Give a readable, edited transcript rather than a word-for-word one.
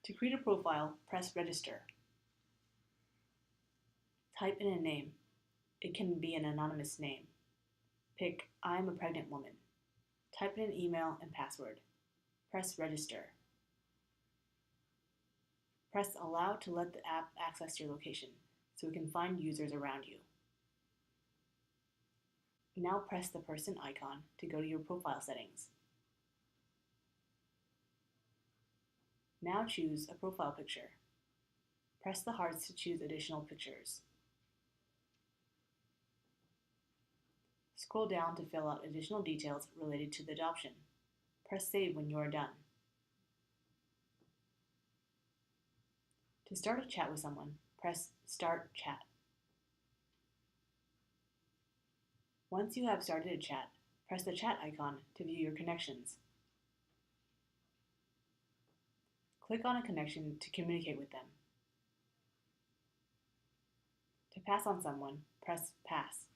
To create a profile, press Register. Type in a name. It can be an anonymous name. Pick I am a pregnant woman. Type in an email and password. Press Register. Press Allow to let the app access your location so it can find users around you. Now press the person icon to go to your profile settings. Now choose a profile picture. Press the hearts to choose additional pictures. Scroll down to fill out additional details related to the adoption. Press Save when you are done. To start a chat with someone, press Start Chat. Once you have started a chat, press the chat icon to view your connections. Click on a connection to communicate with them. To pass on someone, press Pass.